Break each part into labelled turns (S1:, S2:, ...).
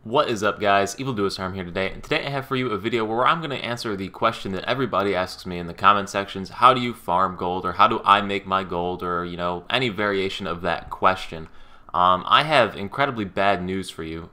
S1: What is up, guys? EvilDuoStorm here today, and today I have for you a video where I'm going to answer the question that everybody asks me in the comment sections: how do you farm gold, or how do I make my gold, or any variation of that question. I have incredibly bad news for you.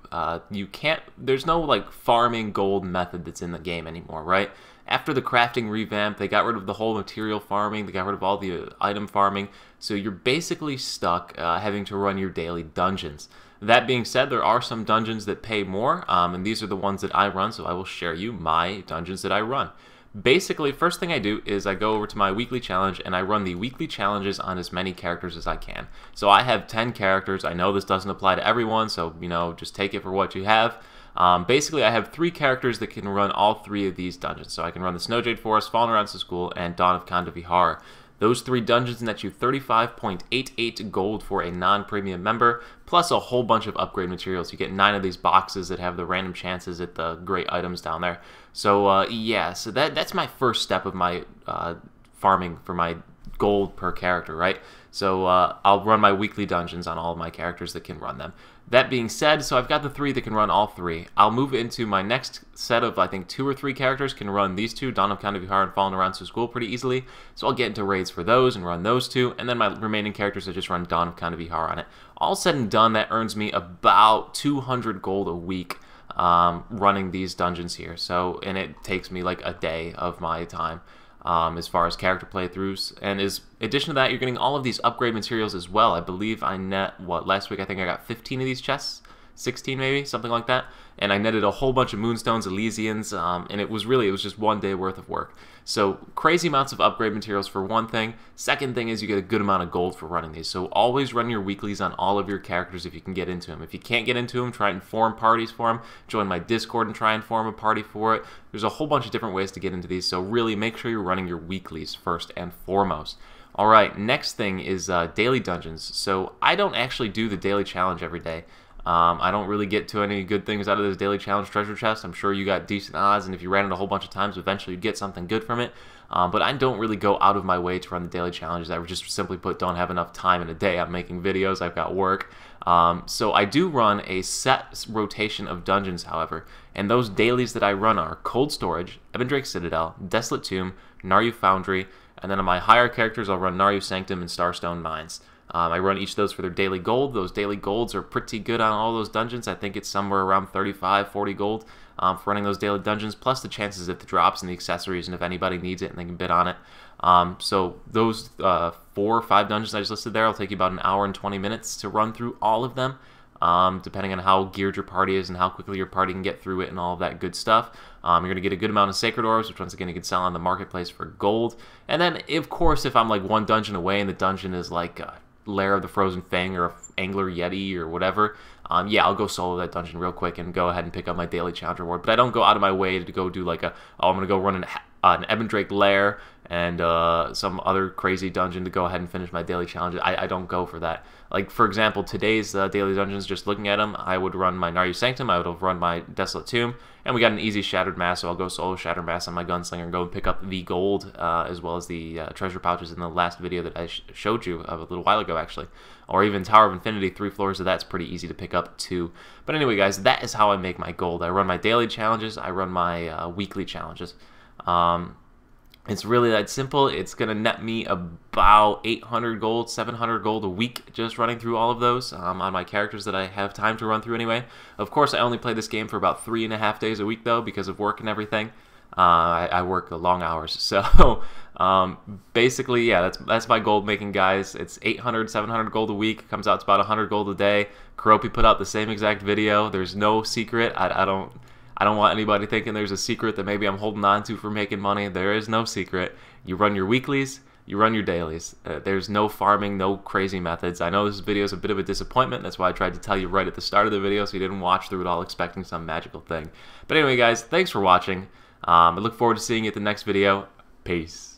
S1: There's no like farming gold method that's in the game anymore, right? After the crafting revamp, they got rid of the whole material farming, they got rid of all the item farming, so you're basically stuck having to run your daily dungeons. That being said, there are some dungeons that pay more, and these are the ones that I run, so I will share you my dungeons that I run. Basically, first thing I do is I go over to my weekly challenge and I run the weekly challenges on as many characters as I can. So I have 10 characters. I know this doesn't apply to everyone, so just take it for what you have. Basically, I have 3 characters that can run all 3 of these dungeons. So I can run the Snowjade Forest, Fallen Realms to School, and Dawn of Kandavihar. Those 3 dungeons net you 35.88 gold for a non-premium member, plus a whole bunch of upgrade materials. You get 9 of these boxes that have the random chances at the great items down there. So yeah, so that's my first step of my farming for my gold per character, right? So I'll run my weekly dungeons on all of my characters that can run them. That being said, so I've got the 3 that can run all 3. I'll move into my next set of, I think, 2 or 3 characters can run these 2, Dawn of Kandavihar and Fallen Realms to School, pretty easily. So I'll get into raids for those and run those 2, and then my remaining characters I just run Dawn of Kandavihar on it. All said and done, that earns me about 200 gold a week running these dungeons here. So, and it takes me like a day of my time. As far as character playthroughs, and in addition to that, you're getting all of these upgrade materials as well. I believe I net, last week I think I got 15 of these chests, 16 maybe, something like that, and I netted a whole bunch of Moonstones, Elysians, and it was just one day worth of work. So crazy amounts of upgrade materials for one thing. Second thing is you get a good amount of gold for running these. So always run your weeklies on all of your characters if you can get into them. If you can't get into them, try and form parties for them. Join my Discord and try and form a party for it. There's a whole bunch of different ways to get into these, so really make sure you're running your weeklies first and foremost. Alright, next thing is daily dungeons. So I don't actually do the daily challenge every day. I don't really get to any good things out of this daily challenge treasure chest. I'm sure you got decent odds, and if you ran it a whole bunch of times, eventually you'd get something good from it. But I don't really go out of my way to run the daily challenges. I would just simply put, don't have enough time in a day. I'm making videos, I've got work. So I do run a set rotation of dungeons, however, and those dailies that I run are Cold Storage, Ebendrake Citadel, Desolate Tomb, Naryu Foundry, and then on my higher characters I'll run Naryu Sanctum and Starstone Mines. I run each of those for their daily gold. Those daily golds are pretty good on all those dungeons. I think it's somewhere around 35, 40 gold for running those daily dungeons, plus the chances at the drops and the accessories, and if anybody needs it and they can bid on it. So those 4 or 5 dungeons I just listed there will take you about an hour and 20 minutes to run through all of them. Depending on how geared your party is and how quickly your party can get through it and all of that good stuff. You're going to get a good amount of Sacred Orbs, which once again you can sell on the marketplace for gold. And then, of course, if I'm like one dungeon away and the dungeon is like Lair of the Frozen Fang or Angler Yeti or whatever, yeah, I'll go solo that dungeon real quick and go ahead and pick up my daily challenge reward. But I don't go out of my way to go do like I'm going to go run an Ebendrake Lair and some other crazy dungeon to go ahead and finish my daily challenge. I don't go for that. Like, for example, today's daily dungeons, just looking at them, I would run my Naryu Sanctum, I would have run my Desolate Tomb, and we got an easy Shattered Mass, so I'll go solo Shattered Mass on my Gunslinger and go and pick up the gold, as well as the treasure pouches in the last video that I showed you a little while ago, actually. Or even Tower of Infinity, 3 floors of that's pretty easy to pick up, too. But anyway, guys, that is how I make my gold. I run my daily challenges, I run my weekly challenges. It's really that simple. It's going to net me about 800 gold, 700 gold a week just running through all of those on my characters that I have time to run through anyway. Of course, I only play this game for about 3.5 days a week, though, because of work and everything. I work long hours. So basically, yeah, that's my gold making, guys. It's 800, 700 gold a week. Comes out to about 100 gold a day. Keroppi put out the same exact video. There's no secret. I don't want anybody thinking there's a secret that maybe I'm holding on to for making money. There is no secret. You run your weeklies, you run your dailies. There's no farming, no crazy methods. I know this video is a bit of a disappointment. That's why I tried to tell you right at the start of the video so you didn't watch through it all expecting some magical thing. But anyway, guys, thanks for watching. I look forward to seeing you at the next video. Peace.